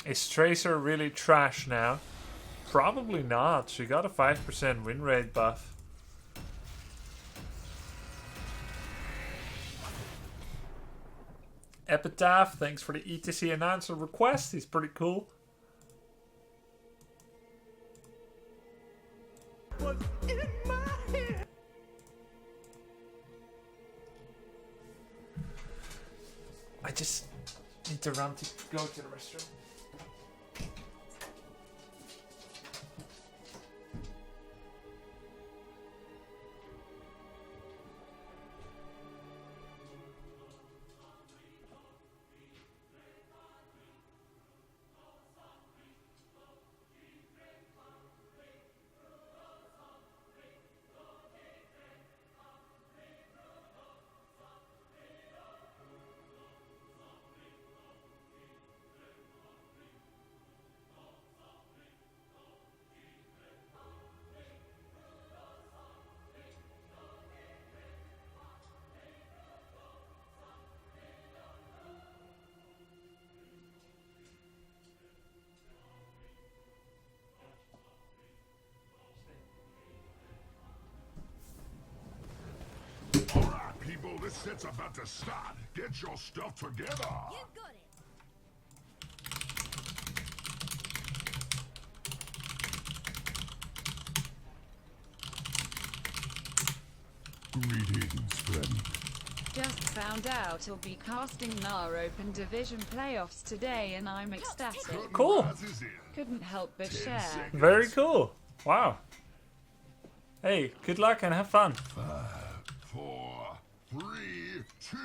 Is Tracer really trash now? Probably not. She got a 5% win rate buff. Epitaph, thanks for the ETC announcer request. He's pretty cool. What's in my head? I just need to run to go to the restroom. This set's about to start. Get your stuff together. You got it. Greetings, friend. Just found out he'll be casting NAR Open Division playoffs today, and I'm ecstatic. Cool. Couldn't help but share. Very cool. Wow. Hey, good luck and have fun. 5, 4, 3, 2,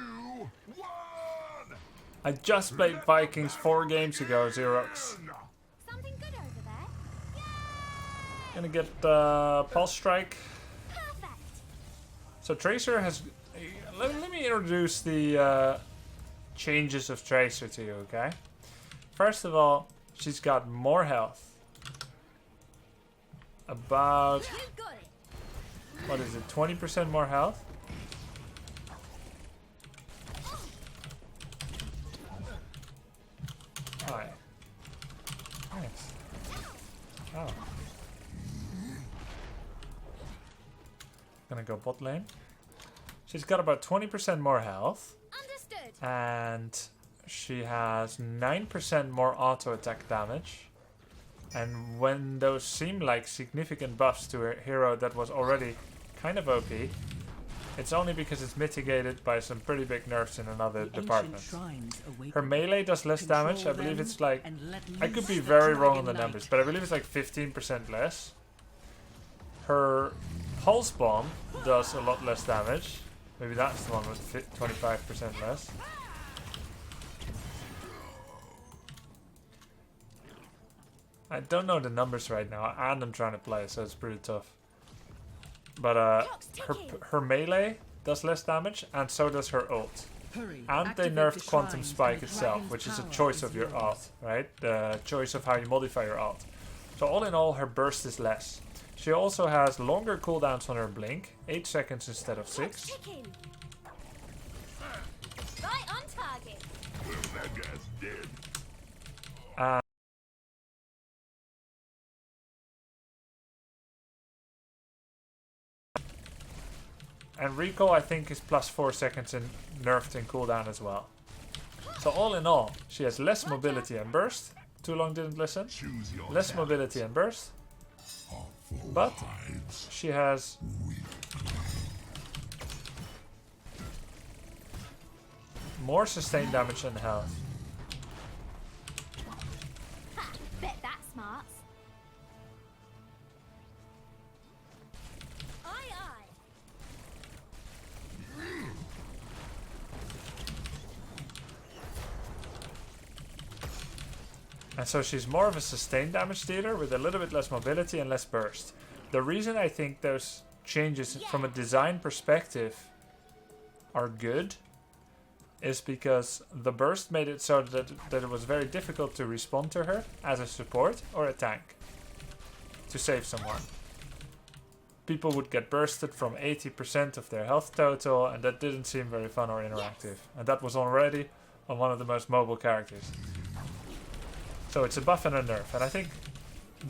1. I just played Vikings 4 games ago, Xerox. Something good over there. Gonna get Pulse Strike. Perfect. So Tracer has... Let me introduce the changes of Tracer to you, okay? First of all, she's got more health. About... You got it. What is it? 20% more health? Hi. Nice. Oh. Gonna go bot lane. She's got about 20% more health. Understood. And she has 9% more auto attack damage. And when those seem like significant buffs to her hero that was already kind of OP, it's only because it's mitigated by some pretty big nerfs in another department. Her melee does less damage. I believe it's like... I could be very wrong on the numbers, but I believe it's like 15% less. Her pulse bomb does a lot less damage. Maybe that's the one with 25% less. I don't know the numbers right now, and I'm trying to play, so it's pretty tough. But her melee does less damage, and so does her ult. And they nerfed Quantum Spike itself, which is a choice of your ult, right? The choice of how you modify your ult. So all in all, her burst is less. She also has longer cooldowns on her blink, 8 seconds instead of 6. Right on target. That guy's dead. And recall, I think, is plus 4 seconds and nerfed in cooldown as well. So all in all, she has less mobility and burst. Too long didn't listen. Less mobility and burst. But she has more sustained damage and health. Ha, bet that's smart. Aye, aye. And so she's more of a sustained damage dealer with a little bit less mobility and less burst. The reason I think those changes from a design perspective are good is because the burst made it so that it was very difficult to respond to her as a support or a tank to save someone. People would get bursted from 80% of their health total, and that didn't seem very fun or interactive. And that was already on one of the most mobile characters. So it's a buff and a nerf, and I think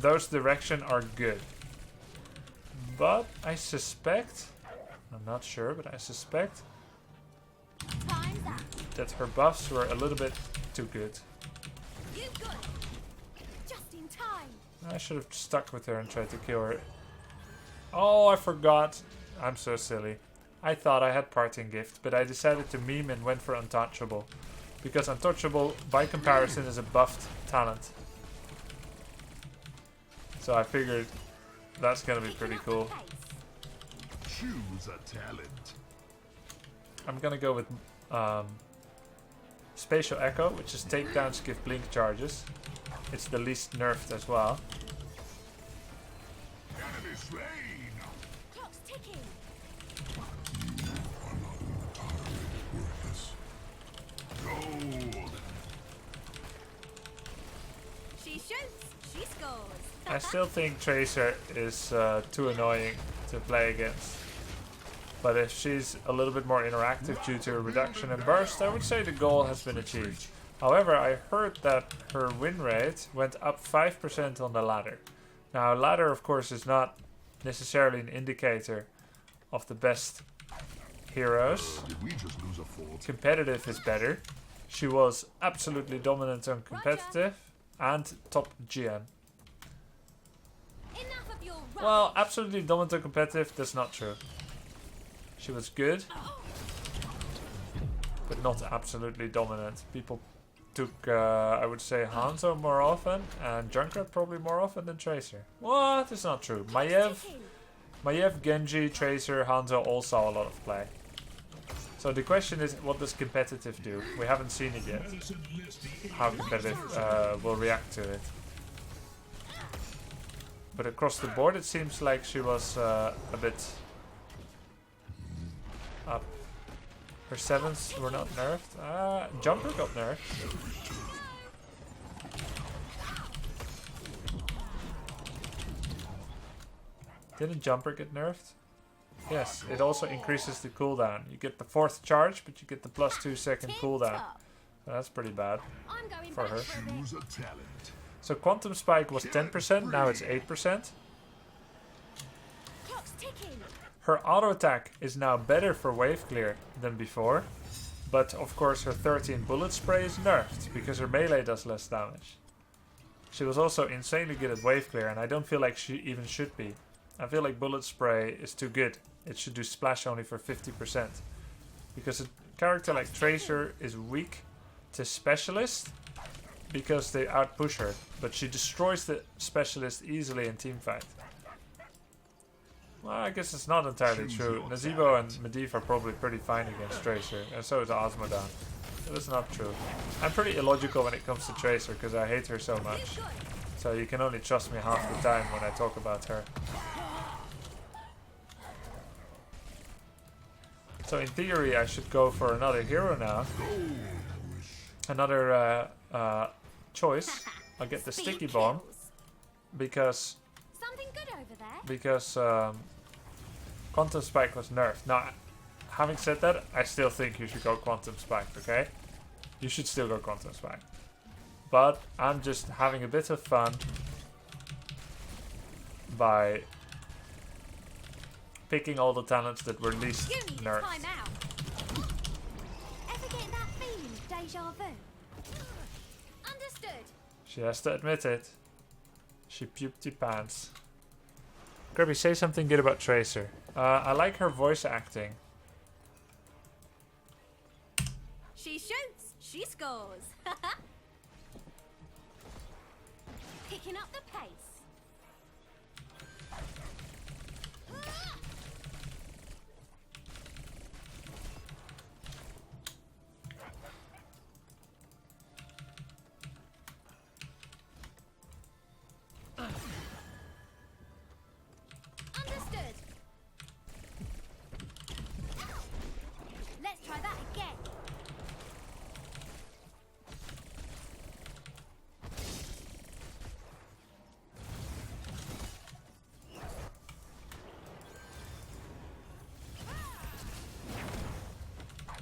those direction are good. But I suspect, I'm not sure, but I suspect Time's up. that her buffs were a little bit too good. You good. Just in time. I should have stuck with her and tried to kill her. Oh, I forgot. I'm so silly. I thought I had Parting Gift, but I decided to meme and went for Untouchable. Because Untouchable, by comparison, is a buffed talent. So I figured that's gonna be pretty Picking cool. up the pace. Choose a talent. I'm gonna go with Spatial Echo, which is takedowns give blink charges. It's the least nerfed as well. Enemy slain. Clock's ticking. Gold. She shoots. She scores. I still think Tracer is too annoying to play against. But if she's a little bit more interactive due to a reduction in burst, I would say the goal has been achieved. However, I heard that her win rate went up 5% on the ladder. Now, ladder, of course, is not necessarily an indicator of the best heroes. Did we just lose a fort? Competitive is better. She was absolutely dominant on competitive and top GM. Enough of your rubbish. Well, absolutely dominant on competitive, that's not true. She was good, but not absolutely dominant. People took, I would say, Hanzo more often, and Junkrat probably more often than Tracer. What? It's not true. Maiev, Genji, Tracer, Hanzo all saw a lot of play. So the question is, what does competitive do? We haven't seen it yet. How competitive will react to it. But across the board, it seems like she was a bit up. Her 7s were not nerfed. Jumper got nerfed. Didn't Jumper get nerfed? Yes, it also increases the cooldown. You get the 4th charge, but you get the +2 second cooldown. Tip-top. So that's pretty bad. I'm going for back her. for a bit. Choose a talent. So Quantum Spike was 10%, now it's 8%. Clock's ticking. Her auto attack is now better for wave clear than before. But of course her 13 bullet spray is nerfed because her melee does less damage. She was also insanely good at wave clear, and I don't feel like she even should be. I feel like bullet spray is too good. It should do splash only for 50%. Because a character like Tracer is weak to specialist because they outpush her. But she destroys the specialist easily in teamfight. Well, I guess it's not entirely true. Nazeebo and Medivh are probably pretty fine against Tracer, and so is Osmodan. But it's not true. I'm pretty illogical when it comes to Tracer because I hate her so much. So you can only trust me half the time when I talk about her. So in theory I should go for another hero now. Another choice. I'll get the Speed Sticky Bomb kills. because Something good over there. Quantum Spike was nerfed. Now, having said that, I still think you should go Quantum Spike, okay? You should still go Quantum Spike. But I'm just having a bit of fun by picking all the talents that were least You need a nerfed. time out. Ever get that feeling of deja vu? Understood. She has to admit it. She puked your pants. Grubby, say something good about Tracer. I like her voice acting. She shoots. She scores. Picking up the pace. Understood. Let's try that again.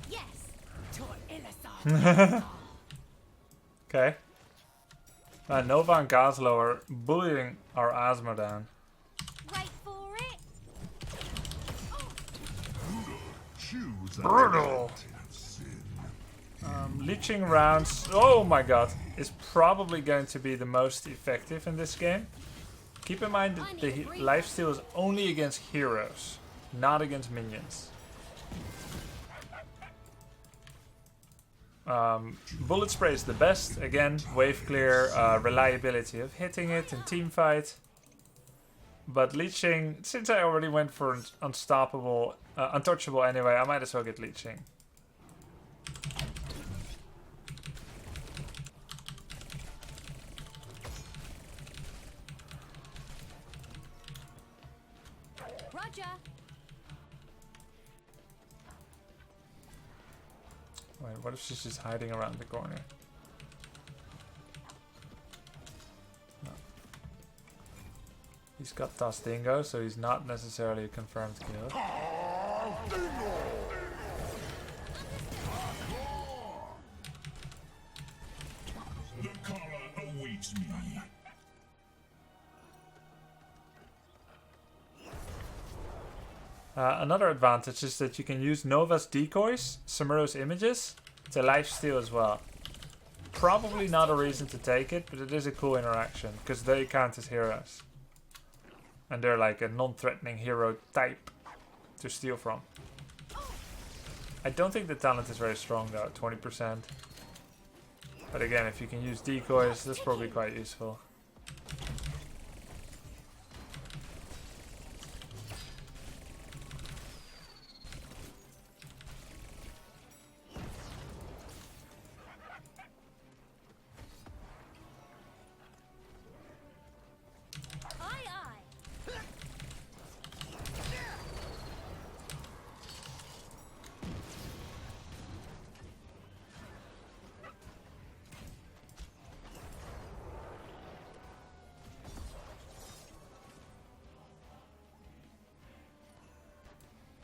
Yes. Okay. Nova and Gazlo are bullying our Asmo down. Wait for it. Choose a Brutal. sin. Leeching rounds, oh my god, is probably going to be the most effective in this game. Keep in mind that the lifesteal is only against heroes, not against minions. Bullet spray is the best. Again, wave clear, reliability of hitting it in team fight. But leeching, since I already went for unstoppable, untouchable anyway, I might as well get leeching. Roger. Wait, what if she's just hiding around the corner? No. He's got Tastingo, so he's not necessarily a confirmed kill. The Kara awaits me. Another advantage is that you can use Nova's decoys, Samuro's images, to lifesteal as well. Probably not a reason to take it, but it is a cool interaction, because they count as heroes. And they're like a non-threatening hero type to steal from. I don't think the talent is very strong though, 20%. But again, if you can use decoys, that's probably quite useful.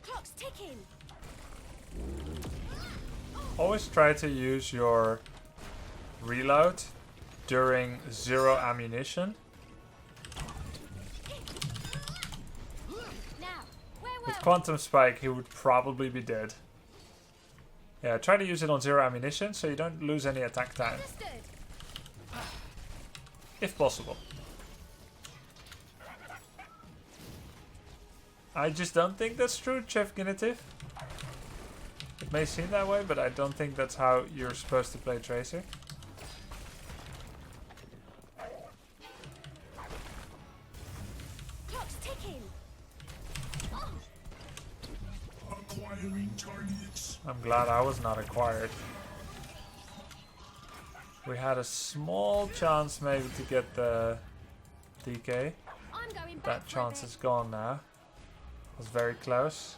Clock's ticking. Always try to use your reload during 0 ammunition. Now, where With were Quantum Spike, he would probably be dead. Yeah, try to use it on 0 ammunition so you don't lose any attack time, Understood. if possible. I just don't think that's true, Chef Genitive. It may seem that way, but I don't think that's how you're supposed to play Tracer. Clock's ticking. Acquiring targets. I'm glad I was not acquired. We had a small chance maybe to get the DK. I'm going back That for a chance bit. is gone now. Was very close.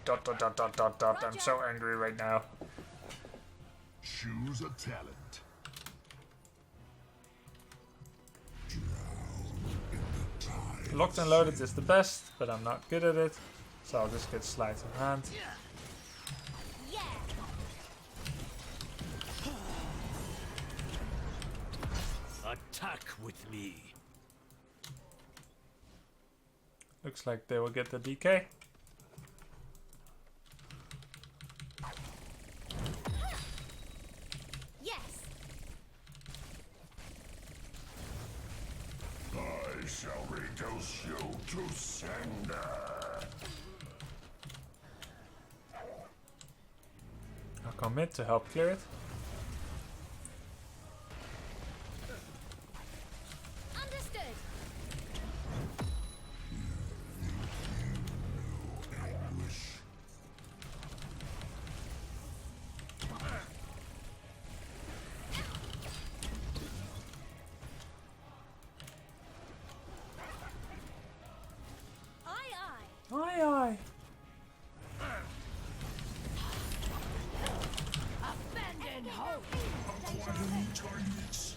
Dot dot dot dot dot dot. I'm so angry right now. Choose a talent. Locked and loaded is the best, but I'm not good at it. So I'll just get sleight of hand. Yeah. Attack with me. Looks like they will get the DK. Yes. I shall reduce you to cinder. I'll commit to help clear it. Understood. Aye, aye. Aye aye. Abandon hope. Acquiring targets.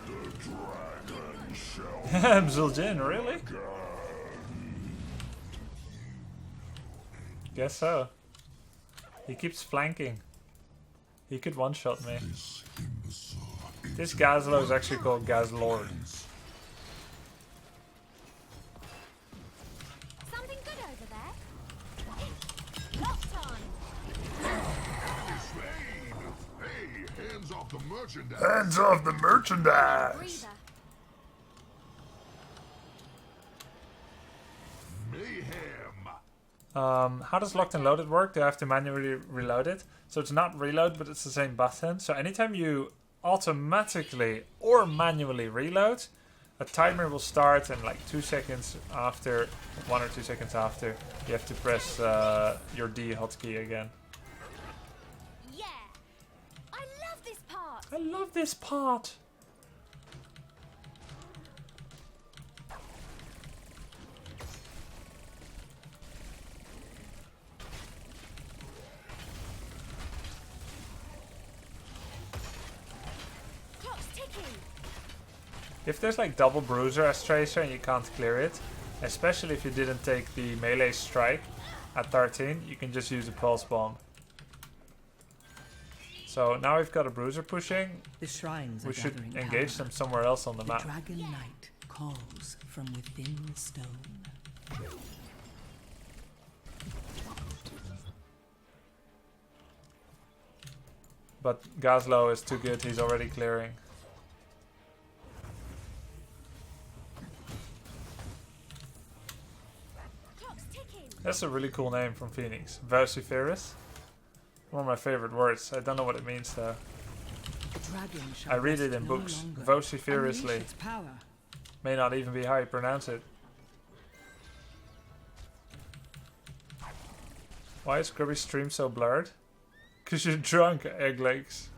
The dragon shall Zul'jin, really? Guess so. He keeps flanking. He could one-shot me. This Gazlo is actually called Gazlord. Something good over there? Locked on! Hey, hands off the merchandise. Hands off the merchandise! Breather. Mayhem. How does locked and loaded work? Do I have to manually reload it? So it's not reload, but it's the same button. So anytime you automatically or manually reload, a timer will start, and like 2 seconds after, 1 or 2 seconds after, you have to press your D hotkey again. Yeah! I love this part! I love this part! Clock's ticking! If there's like double bruiser as tracer and you can't clear it, especially if you didn't take the melee strike at 13, you can just use a pulse bomb. So now we've got a bruiser pushing. The shrines are We should gathering engage power. them somewhere else on the The map. dragon knight calls from within the stone. But Gazlo is too good, he's already clearing. Clock's ticking! That's a really cool name from Phoenix. Vociferous. One of my favorite words. I don't know what it means though. The dragon shall I read it rest in no books. longer. Vociferously. Unleash its power. May not even be how you pronounce it. Why is Grubby's stream so blurred? Cause you're drunk, egg legs.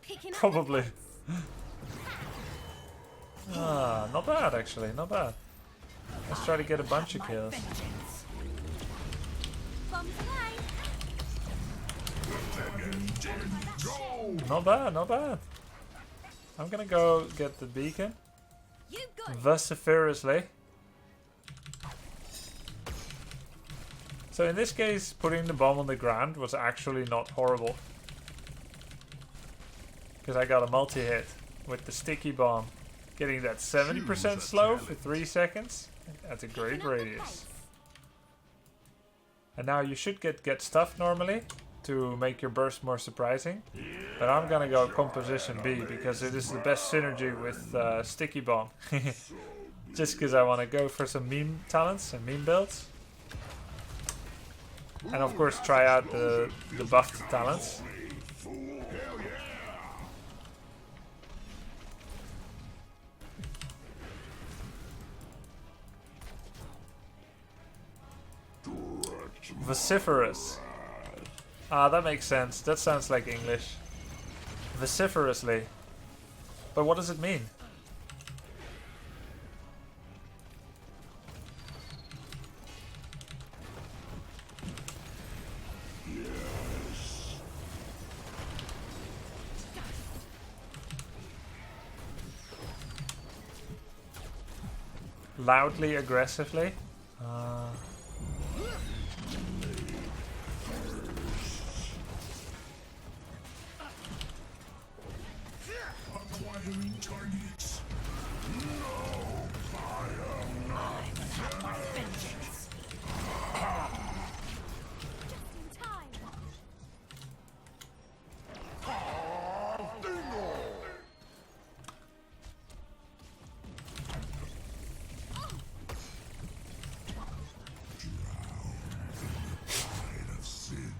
Picking up Probably. the pace. Ah, not bad actually, not bad. Let's try to get a bunch of kills. Bombs away! Go. Not bad, not bad. I'm gonna go get the beacon. You got it! Vociferously. So in this case, putting the bomb on the ground was actually not horrible. Because I got a multi-hit with the sticky bomb. Getting that 70% slow for 3 seconds. That's a great Picking up the radius. pace. And now you should get stuff normally to make your burst more surprising. But I'm gonna go composition B because it is the best synergy with sticky bomb. Just because I want to go for some meme talents and meme builds. And of course try out the buffed talents. Hell yeah. Vociferous. Ah, that makes sense. That sounds like English. Vociferously. But what does it mean? Loudly, aggressively. Acquiring targets. Just in time! Tide of sin.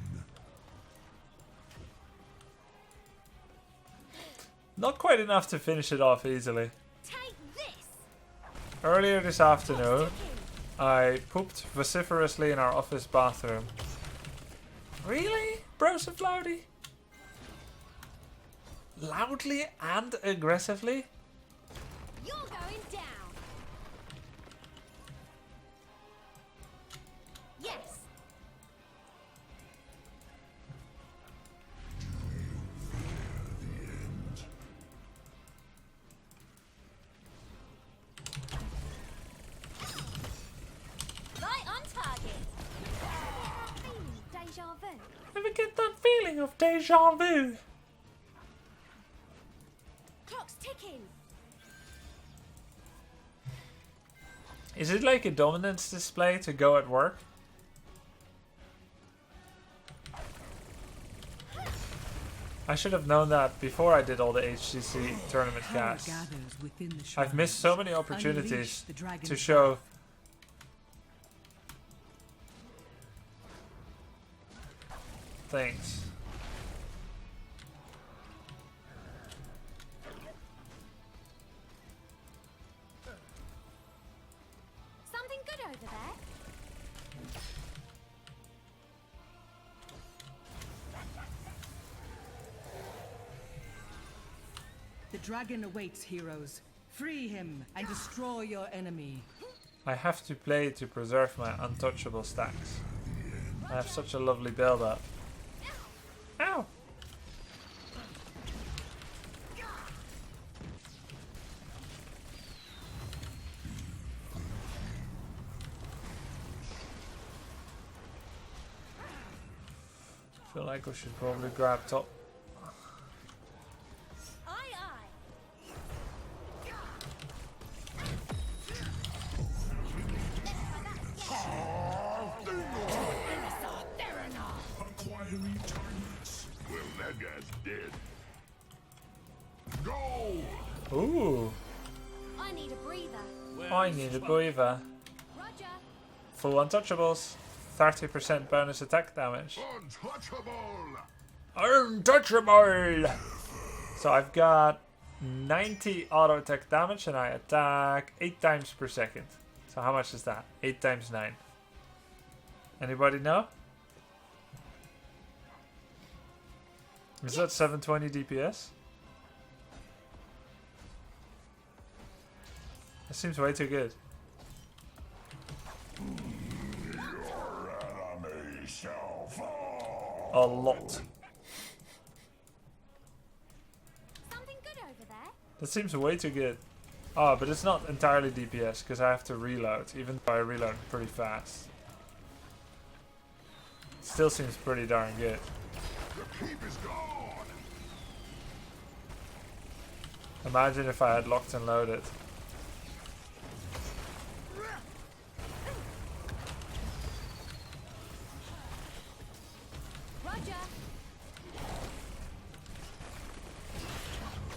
Not quite enough to finish it off easily. Take this! Earlier this afternoon, Ticking! I pooped vociferously in our office bathroom. Really? Broseph Loudy? Loudly and aggressively? You're going down! Yes! Right on target! get that feeling of deja vu. Clock's ticking. Is it like a dominance display to go at work? I should have known that before I did all the HCC tournament Power casts. gathers within the I've missed so shrines. many opportunities Unleash the dragon's to show wrath. things. Something good over there. The dragon awaits, heroes. Free him and destroy your enemy. I have to play to preserve my untouchable stacks. I have such a lovely build up. Ow! I feel like we should probably grab top. Aye, aye. Acquiring targets. Well, that guy's dead. Go! Ooh! I need a breather. I need a breather. Roger. Full untouchables. 30% bonus attack damage. Untouchable! Untouchable! So I've got 90 auto attack damage and I attack 8 times per second. So how much is that? 8 times 9. Anybody know? Is that 720 DPS? That seems way too good. Enemy shall fall. A lot. Something good over there. That seems way too good. Oh, but it's not entirely DPS because I have to reload, even though I reload pretty fast. Still seems pretty darn good. The keep is gone. Imagine if I had locked and loaded. Roger.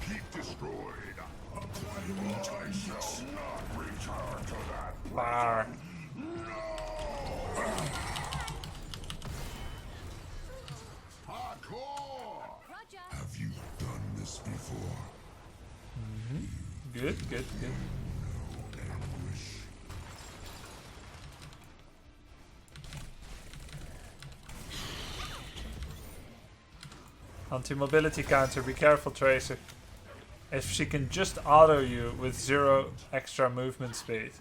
Keep destroyed. Acquiring targets. I shall not return to that. Bar. Hardcore! Roger. Have you done this before? Good, good, good. Anguish. Anti-mobility counter, be careful Tracer. If she can just auto you with 0 extra movement speed,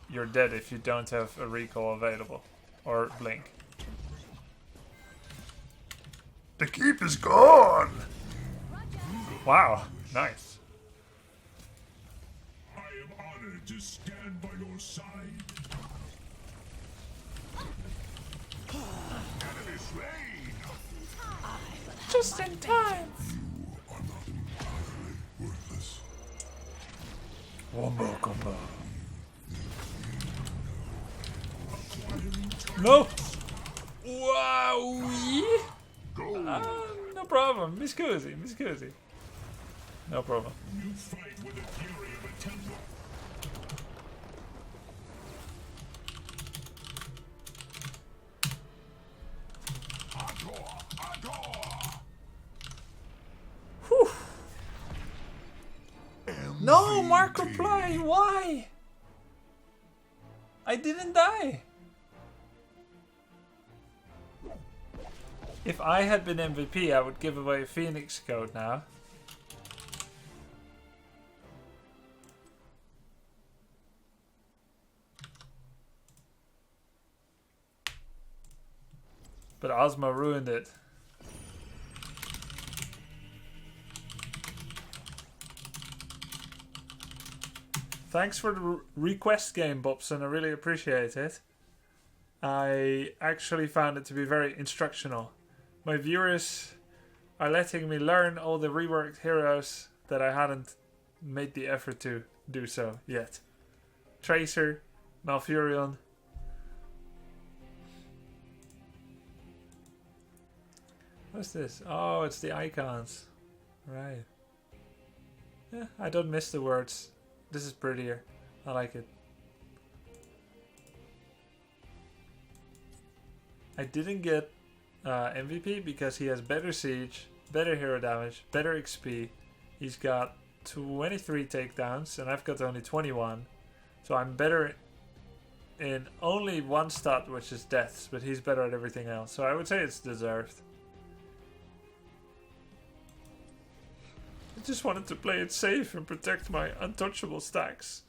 you're dead if you don't have a recall available. Or blink. The keep is gone! Wow, nice. I am honored to stand by your side. Enemy slain! Just in time. You are not entirely worthless. Wombo combo. No! Wow! Go! No problem. Mi scusi, mi scusi. No problem. You fight with the fury of a temple. Hardcore! Hardcore! Whew. No, Markiplier, why? I didn't die. If I had been MVP, I would give away a Phoenix code now. But Ozma ruined it. Thanks for the request game, Bobson. I really appreciate it. I actually found it to be very instructional. My viewers are letting me learn all the reworked heroes that I hadn't made the effort to do so yet. Tracer, Malfurion. What's this? Oh, it's the icons. Right. Yeah, I don't miss the words. This is prettier. I like it. I didn't get MVP because he has better siege, better hero damage, better XP. He's got 23 takedowns and I've got only 21. So I'm better in only one stat, which is deaths, but he's better at everything else. So I would say it's deserved. I just wanted to play it safe and protect my untouchable stacks.